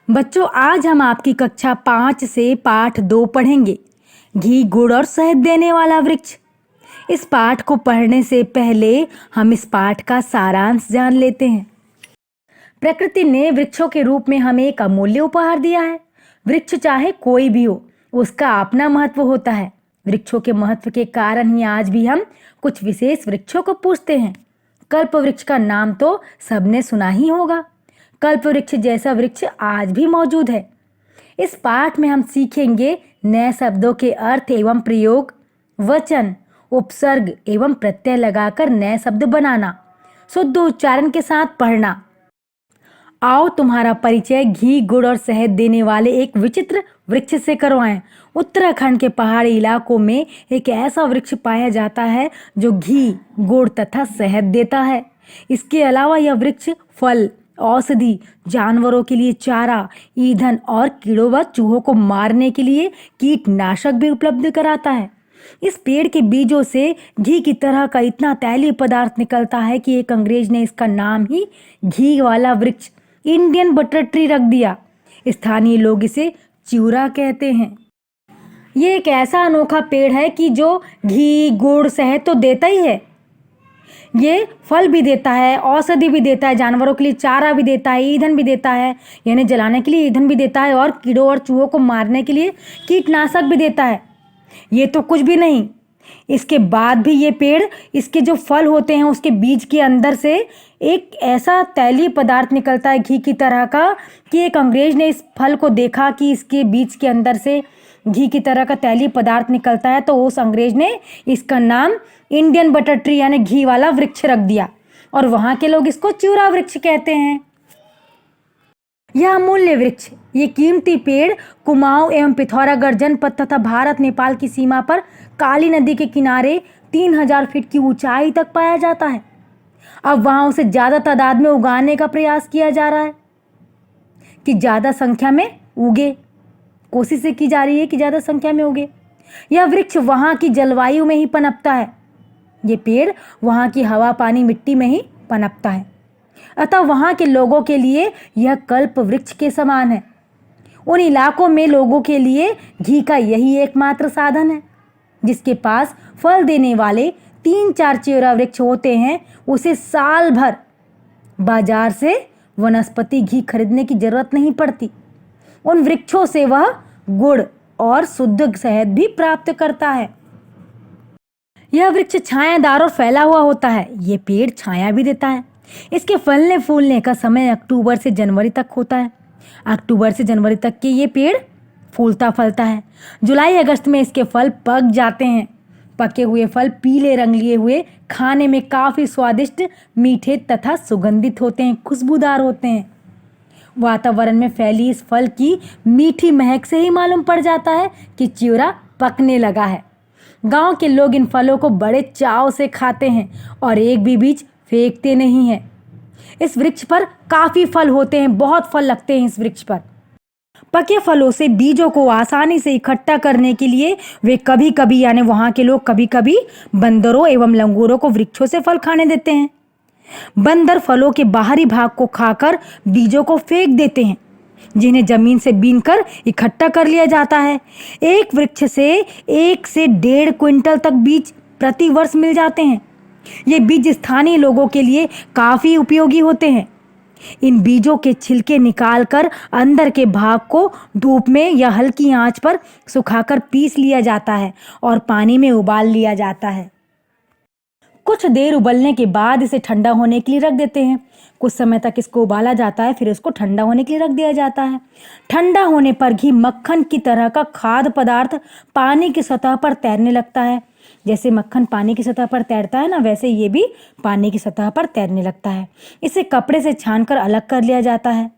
बच्चों, आज हम आपकी कक्षा 5 से पाठ 2 पढ़ेंगे। घी, गुड़ और शहद देने वाला वृक्ष। इस पाठ को पढ़ने से पहले हम इस पाठ का सारांश जान लेते हैं। प्रकृति ने वृक्षों के रूप में हमें एक अमूल्य उपहार दिया है। वृक्ष चाहे कोई भी हो, उसका अपना महत्व होता है। वृक्षों के महत्व के कारण ही आज भी हम कुछ विशेष वृक्षों को पूजते हैं। कल्प वृक्ष का नाम तो सबने सुना ही होगा। कल्प वृक्ष जैसा वृक्ष आज भी मौजूद है। इस पाठ में हम सीखेंगे नए शब्दों के अर्थ एवं प्रयोग, वचन, उपसर्ग एवं प्रत्यय लगाकर नए शब्द बनाना, शुद्ध उच्चारण के साथ पढ़ना। आओ तुम्हारा परिचय घी, गुड़ और शहद देने वाले एक विचित्र वृक्ष से करवाएं। उत्तराखंड के पहाड़ी इलाकों में एक ऐसा वृक्ष पाया जाता है जो घी, गुड़ तथा शहद देता है। इसके अलावा यह वृक्ष फल, औषधि, जानवरों के लिए चारा, ईंधन और कीड़ों व चूहों को मारने के लिए कीटनाशक भी उपलब्ध कराता है। इस पेड़ के बीजों से घी की तरह का इतना तैलीय पदार्थ निकलता है कि एक अंग्रेज ने इसका नाम ही घी वाला वृक्ष, इंडियन बटर ट्री रख दिया। स्थानीय लोग इसे चिउरा कहते हैं। ये एक ऐसा अनोखा पेड़ है कि जो घी, गुड़, शहद तो देता ही है, ये फल भी देता है, औषधि भी देता है, जानवरों के लिए चारा भी देता है, ईंधन भी देता है, यानी जलाने के लिए ईंधन भी देता है, और कीड़ों और चूहों को मारने के लिए कीटनाशक भी देता है। ये तो कुछ भी नहीं, इसके बाद भी ये पेड़, इसके जो फल होते हैं उसके बीज के अंदर से एक ऐसा तैलीय पदार्थ निकलता है घी की तरह का कि एक अंग्रेज ने इस फल को देखा कि इसके बीज के अंदर से घी की तरह का तैलीय पदार्थ निकलता है, तो उस अंग्रेज ने इसका नाम इंडियन बटर ट्री यानी घी वाला वृक्ष रख दिया, और वहाँ के लोग इसको चिउरा वृक्ष कहते हैं। यह अमूल्य वृक्ष, ये कीमती पेड़ कुमाऊं एवं पिथौरागढ़ जनपद तथा भारत नेपाल की सीमा पर काली नदी के किनारे 3000 फीट की ऊंचाई तक पाया जाता है। अब वहाँ उसे ज़्यादा तादाद में उगाने का प्रयास किया जा रहा है कि ज़्यादा संख्या में उगे। कोशिश की जा रही है कि ज़्यादा संख्या में उगे। यह वृक्ष वहाँ की जलवायु में ही पनपता है। ये पेड़ वहाँ की हवा, पानी, मिट्टी में ही पनपता है, अतः वहाँ के लोगों के लिए यह कल्प वृक्ष के समान है। उन इलाकों में लोगों के लिए घी का यही एकमात्र साधन है। जिसके पास फल देने वाले 3-4 चिउरा वृक्ष होते हैं, उसे साल भर बाजार से वनस्पति घी खरीदने की जरूरत नहीं पड़ती। उन वृक्षों से वह गुड़ और शुद्ध शहद भी प्राप्त करता है। यह वृक्ष छायादार और फैला हुआ होता है। ये पेड़ छाया भी देता है। इसके फलने फूलने का समय अक्टूबर से जनवरी तक होता है। अक्टूबर से जनवरी तक के ये पेड़ फूलता फलता है। जुलाई अगस्त में इसके फल पक जाते हैं। पके हुए फल पीले रंग लिए हुए खाने में काफ़ी स्वादिष्ट, मीठे तथा सुगंधित होते हैं, खुशबूदार होते हैं। वातावरण में फैली इस फल की मीठी महक से ही मालूम पड़ जाता है कि चिउरा पकने लगा है। गांव के लोग इन फलों को बड़े चाव से खाते हैं और एक भी बीज फेंकते नहीं हैं। इस वृक्ष पर काफ़ी फल होते हैं, बहुत फल लगते हैं इस वृक्ष पर। पके फलों से बीजों को आसानी से इकट्ठा करने के लिए वे कभी कभी, यानी वहाँ के लोग कभी कभी बंदरों एवं लंगूरों को वृक्षों से फल खाने देते हैं। बंदर फलों के बाहरी भाग को खाकर बीजों को फेंक देते हैं, जिन्हें जमीन से बीनकर इकट्ठा कर लिया जाता है। एक वृक्ष से 1 से 1.5 क्विंटल तक बीज प्रति वर्ष मिल जाते हैं। ये बीज स्थानीय लोगों के लिए काफ़ी उपयोगी होते हैं। इन बीजों के छिलके निकालकर अंदर के भाग को धूप में या हल्की आंच पर सुखाकर पीस लिया जाता है और पानी में उबाल लिया जाता है। कुछ देर उबलने के बाद इसे ठंडा होने के लिए रख देते हैं। कुछ समय तक इसको उबाला जाता है, फिर इसको ठंडा होने के लिए रख दिया जाता है। ठंडा होने पर घी मक्खन की तरह का खाद्य पदार्थ पानी की सतह पर तैरने लगता है। जैसे मक्खन पानी की सतह पर तैरता है ना, वैसे ये भी पानी की सतह पर तैरने लगता है। इसे कपड़े से छानकर अलग कर लिया जाता है।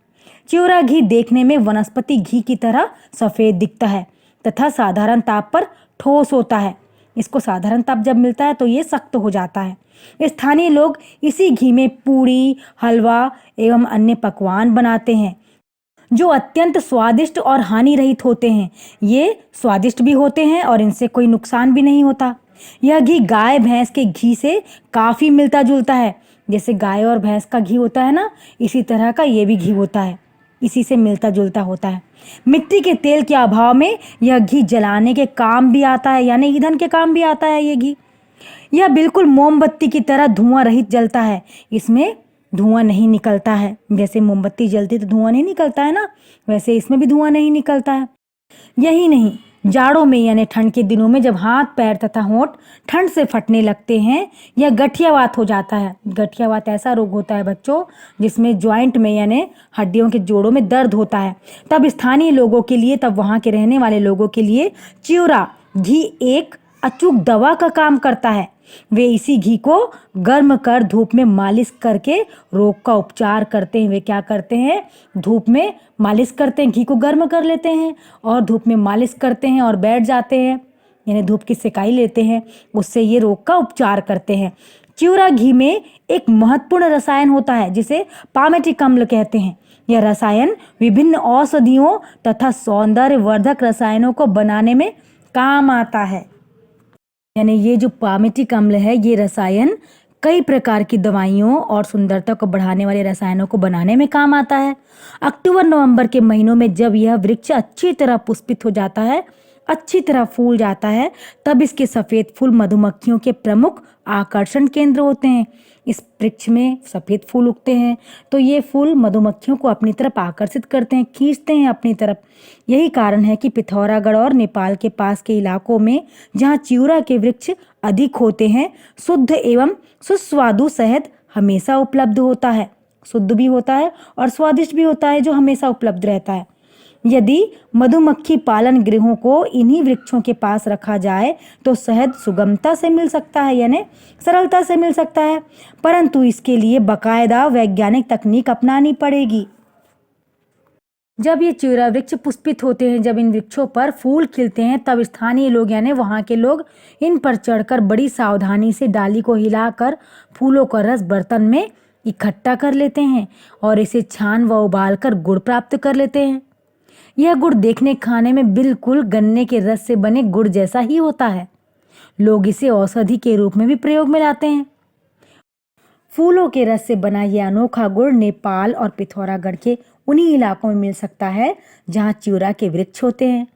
चिउरा घी देखने में वनस्पति घी की तरह सफ़ेद दिखता है तथा साधारण ताप पर ठोस होता है। इसको साधारण ताप जब मिलता है तो ये सख्त हो जाता है। स्थानीय लोग इसी घी में पूड़ी, हलवा एवं अन्य पकवान बनाते हैं, जो अत्यंत स्वादिष्ट और हानि रहित होते हैं। ये स्वादिष्ट भी होते हैं और इनसे कोई नुकसान भी नहीं होता। यह घी गाय भैंस के घी से काफ़ी मिलता जुलता है। जैसे गाय और भैंस का घी होता है ना, इसी तरह का ये भी घी होता है। इसी से मिलता जुलता होता है। मिट्टी के तेल के अभाव में यह घी जलाने के काम भी आता है, यानी ईंधन के काम भी आता है ये घी। यह बिल्कुल मोमबत्ती की तरह धुआं रहित जलता है, इसमें धुआं नहीं निकलता है। जैसे मोमबत्ती जलती तो धुआं नहीं निकलता है ना, वैसे इसमें भी धुआं नहीं निकलता है। यही नहीं, जाड़ों में यानी ठंड के दिनों में जब हाथ पैर तथा होंठ ठंड से फटने लगते हैं, यह गठियावात हो जाता है। गठियावात ऐसा रोग होता है बच्चों जिसमें ज्वाइंट में यानी हड्डियों के जोड़ों में दर्द होता है। तब स्थानीय लोगों के लिए, तब वहाँ के रहने वाले लोगों के लिए चिवड़ा घी एक अचूक दवा का काम करता है। वे इसी घी को गर्म कर धूप में मालिश करके रोग का उपचार करते हैं। वे क्या करते हैं, धूप में मालिश करते हैं, घी को गर्म कर लेते हैं और धूप में मालिश करते हैं और बैठ जाते हैं, यानी धूप की सेकाई लेते हैं, उससे ये रोग का उपचार करते हैं। चिवड़ा घी में एक महत्वपूर्ण रसायन होता है जिसे पामेटिक अम्ल कहते हैं। यह रसायन विभिन्न औषधियों तथा सौंदर्यवर्धक रसायनों को बनाने में काम आता है। यानी ये जो पामेटिक अम्ल है, ये रसायन कई प्रकार की दवाइयों और सुंदरता को बढ़ाने वाले रसायनों को बनाने में काम आता है। अक्टूबर नवंबर के महीनों में जब यह वृक्ष अच्छी तरह पुष्पित हो जाता है, अच्छी तरह फूल जाता है, तब इसके सफ़ेद फूल मधुमक्खियों के प्रमुख आकर्षण केंद्र होते हैं। इस वृक्ष में सफ़ेद फूल उगते हैं तो ये फूल मधुमक्खियों को अपनी तरफ आकर्षित करते हैं, खींचते हैं अपनी तरफ। यही कारण है कि पिथौरागढ़ और नेपाल के पास के इलाकों में जहाँ चिवड़ा के वृक्ष अधिक होते हैं, शुद्ध एवं सुस्वादु शहद हमेशा उपलब्ध होता है। शुद्ध भी होता है और स्वादिष्ट भी होता है, जो हमेशा उपलब्ध रहता है। यदि मधुमक्खी पालन गृहों को इन्हीं वृक्षों के पास रखा जाए तो शहद सुगमता से मिल सकता है, यानी सरलता से मिल सकता है, परंतु इसके लिए बाकायदा वैज्ञानिक तकनीक अपनानी पड़ेगी। जब ये चिवड़ा वृक्ष पुष्पित होते हैं, जब इन वृक्षों पर फूल खिलते हैं, तब स्थानीय लोग यानी वहाँ के लोग इन पर चढ़कर बड़ी सावधानी से डाली को हिलाकर फूलों का रस बर्तन में इकट्ठा कर लेते हैं और इसे छान व उबाल कर गुड़ प्राप्त कर लेते हैं। यह गुड़ देखने खाने में बिल्कुल गन्ने के रस से बने गुड़ जैसा ही होता है। लोग इसे औषधि के रूप में भी प्रयोग में लाते हैं। फूलों के रस से बना यह अनोखा गुड़ नेपाल और पिथौरागढ़ के उन्हीं इलाकों में मिल सकता है जहाँ चिवड़ा के वृक्ष होते हैं,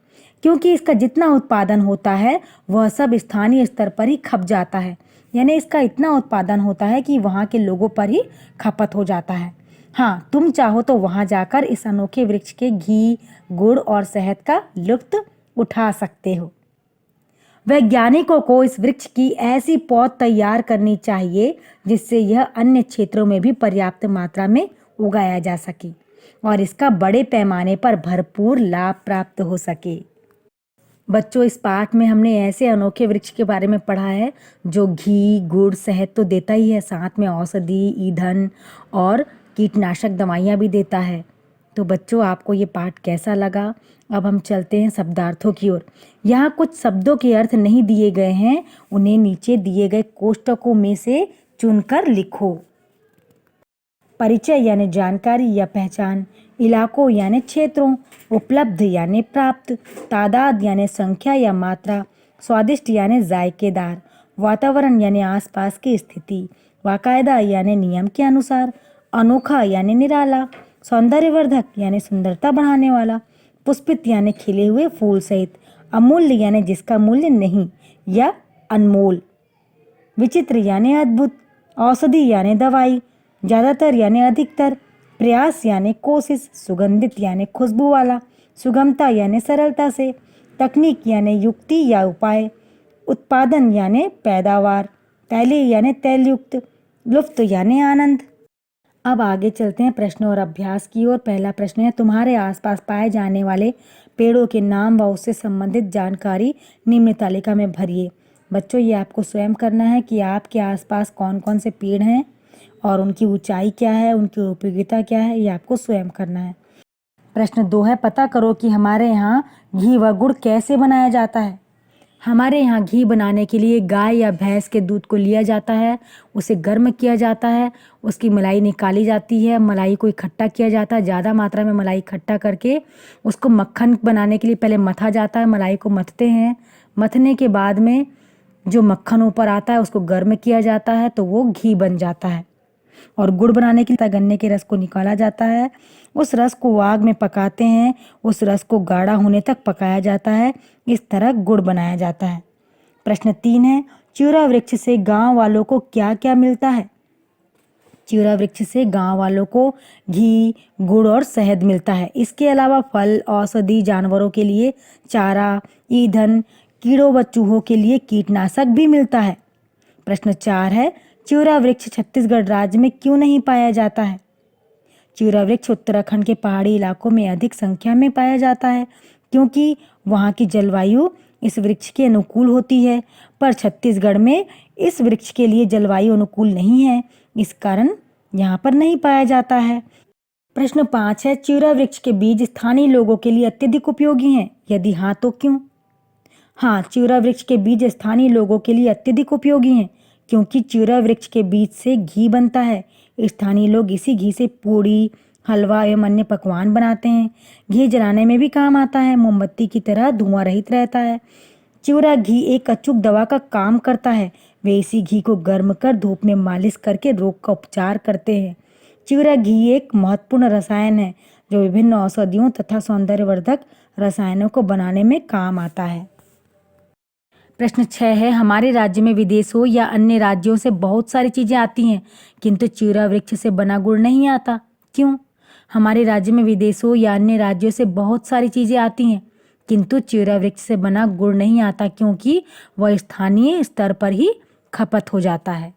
क्योंकि इसका जितना उत्पादन होता है वह सब स्थानीय स्तर पर ही खप जाता है। यानी इसका इतना उत्पादन होता है कि वहाँ के लोगों पर ही खपत हो जाता है। हाँ, तुम चाहो तो वहाँ जाकर इस अनोखे वृक्ष के घी, गुड़ और शहद का लुत्फ उठा सकते हो। वैज्ञानिकों को इस वृक्ष की ऐसी पौध तैयार करनी चाहिए जिससे यह अन्य क्षेत्रों में भी पर्याप्त मात्रा में उगाया जा सके और इसका बड़े पैमाने पर भरपूर लाभ प्राप्त हो सके। बच्चों, इस पाठ में हमने ऐसे अनोखे वृक्ष के बारे में पढ़ा है जो घी, गुड़, शहद तो देता ही है, साथ में औषधि, ईंधन और कीटनाशक दवाइयाँ भी देता है। तो बच्चों, आपको ये पाठ कैसा लगा? अब हम चलते हैं शब्दार्थों की ओर। यहाँ कुछ शब्दों के अर्थ नहीं दिए गए हैं, उन्हें नीचे दिए गए कोष्टकों में से चुनकर लिखो। परिचय यानी जानकारी या पहचान, इलाकों यानी क्षेत्रों, उपलब्ध यानी प्राप्त, तादाद यानी संख्या या मात्रा, स्वादिष्ट यानी जायकेदार, वातावरण यानी आसपास की स्थिति, बाकायदा यानी नियम के अनुसार, अनोखा यानी निराला, सौंदर्यवर्धक यानी सुंदरता बढ़ाने वाला, पुष्पित यानी खिले हुए फूल सहित, अमूल्य यानी जिसका मूल्य नहीं या अनमोल, विचित्र यानी अद्भुत, औषधि यानी दवाई, ज़्यादातर यानी अधिकतर, प्रयास यानी कोशिश, सुगंधित यानी खुशबू वाला, सुगमता यानी सरलता से, तकनीक यानी युक्ति या उपाय, उत्पादन यानी पैदावार, तैलीय यानी तैलयुक्त, लुफ्त यानी आनंद। अब आगे चलते हैं प्रश्न और अभ्यास की ओर। पहला प्रश्न है, तुम्हारे आसपास पाए जाने वाले पेड़ों के नाम व उससे संबंधित जानकारी निम्न तालिका में भरिए। बच्चों, ये आपको स्वयं करना है कि आपके आसपास कौन कौन से पेड़ हैं और उनकी ऊंचाई क्या है, उनकी उपयोगिता क्या है, ये आपको स्वयं करना है। प्रश्न 2 है, पता करो कि हमारे यहाँ घी व गुड़ कैसे बनाया जाता है। हमारे यहाँ घी बनाने के लिए गाय या भैंस के दूध को लिया जाता है, उसे गर्म किया जाता है, उसकी मलाई निकाली जाती है, मलाई को इकट्ठा किया जाता है, ज़्यादा मात्रा में मलाई इकट्ठा करके उसको मक्खन बनाने के लिए पहले मथा जाता है, मलाई को मथते हैं, मथने के बाद में जो मक्खन ऊपर आता है उसको गर्म किया जाता है तो वो घी बन जाता है। और गुड़ बनाने के लिए गन्ने के रस को निकाला जाता है, उस रस को आग में पकाते हैं, उस रस को गाढ़ा होने तक पकाया जाता है, इस तरह गुड़ बनाया जाता है। प्रश्न 3 है, चिउरा वृक्ष से गांव वालों को क्या क्या मिलता है? चिउरा वृक्ष से गांव वालों को घी, गुड़ और शहद मिलता है। इसके अलावा फल, औषधि, जानवरों के लिए चारा, ईंधन, कीड़ों व चूहों के लिए कीटनाशक भी मिलता है। प्रश्न 4 है, चिउरा वृक्ष छत्तीसगढ़ राज्य में क्यों नहीं पाया जाता है? चिउरा वृक्ष उत्तराखंड के पहाड़ी इलाकों में अधिक संख्या में पाया जाता है क्योंकि वहाँ की जलवायु इस वृक्ष के अनुकूल होती है, पर छत्तीसगढ़ में इस वृक्ष के लिए जलवायु अनुकूल नहीं है, इस कारण यहाँ पर नहीं पाया जाता है। प्रश्न 5 है, चिउरा वृक्ष के बीज स्थानीय लोगों के लिए अत्यधिक उपयोगी हैं? यदि हाँ तो क्यों? हाँ, चिउरा वृक्ष के बीज स्थानीय लोगों के लिए अत्यधिक उपयोगी हैं क्योंकि चिउरा वृक्ष के बीज से घी बनता है। स्थानीय लोग इसी घी से पूड़ी, हलवा एवं अन्य पकवान बनाते हैं। घी जलाने में भी काम आता है, मोमबत्ती की तरह धुआं रहित रहता है। चिउरा घी एक अचूक दवा का काम करता है। वे इसी घी को गर्म कर धूप में मालिश करके रोग का उपचार करते हैं। चिउरा घी एक महत्वपूर्ण रसायन है जो विभिन्न औषधियों तथा सौंदर्यवर्धक रसायनों को बनाने में काम आता है। प्रश्न 6 है, हमारे राज्य में विदेशों या अन्य राज्यों से बहुत सारी चीज़ें आती हैं किंतु चिउरा वृक्ष से बना गुड़ नहीं आता, क्यों? हमारे राज्य में विदेशों या अन्य राज्यों से बहुत सारी चीज़ें आती हैं किंतु चिउरा वृक्ष से बना गुड़ नहीं आता क्योंकि वह स्थानीय स्तर पर ही खपत हो जाता है।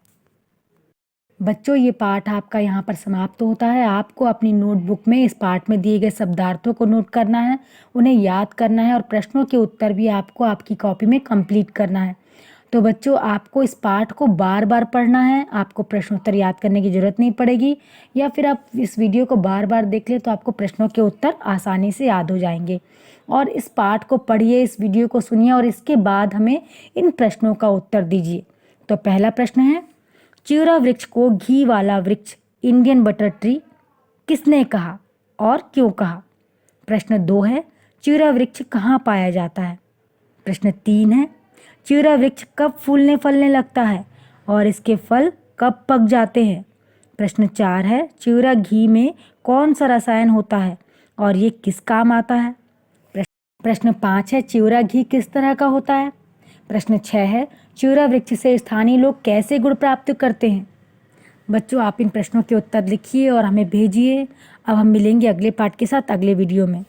बच्चों, ये पाठ आपका यहाँ पर समाप्त होता है। आपको अपनी नोटबुक में इस पाठ में दिए गए शब्दार्थों को नोट करना है, उन्हें याद करना है और प्रश्नों के उत्तर भी आपको आपकी कॉपी में कंप्लीट करना है। तो बच्चों, आपको इस पाठ को बार बार पढ़ना है, आपको प्रश्नोत्तर याद करने की ज़रूरत नहीं पड़ेगी, या फिर आप इस वीडियो को बार बार देख लें तो आपको प्रश्नों के उत्तर आसानी से याद हो जाएंगे। और इस पाठ को पढ़िए, इस वीडियो को सुनिए और इसके बाद हमें इन प्रश्नों का उत्तर दीजिए। तो पहला प्रश्न है, चिउरा वृक्ष को घी वाला वृक्ष, इंडियन बटर ट्री, किसने कहा और क्यों कहा? प्रश्न 2 है, चिउरा वृक्ष कहाँ पाया जाता है? प्रश्न 3 है, चिउरा वृक्ष कब फूलने फलने लगता है और इसके फल कब पक जाते हैं? प्रश्न 4 है, चिउरा घी में कौन सा रसायन होता है और ये किस काम आता है? प्रश्न 5 है, चिउरा घी किस तरह का होता है? प्रश्न 6 है, चिउरा वृक्ष से स्थानीय लोग कैसे गुड़ प्राप्त करते हैं? बच्चों, आप इन प्रश्नों के उत्तर लिखिए और हमें भेजिए। अब हम मिलेंगे अगले पाठ के साथ अगले वीडियो में।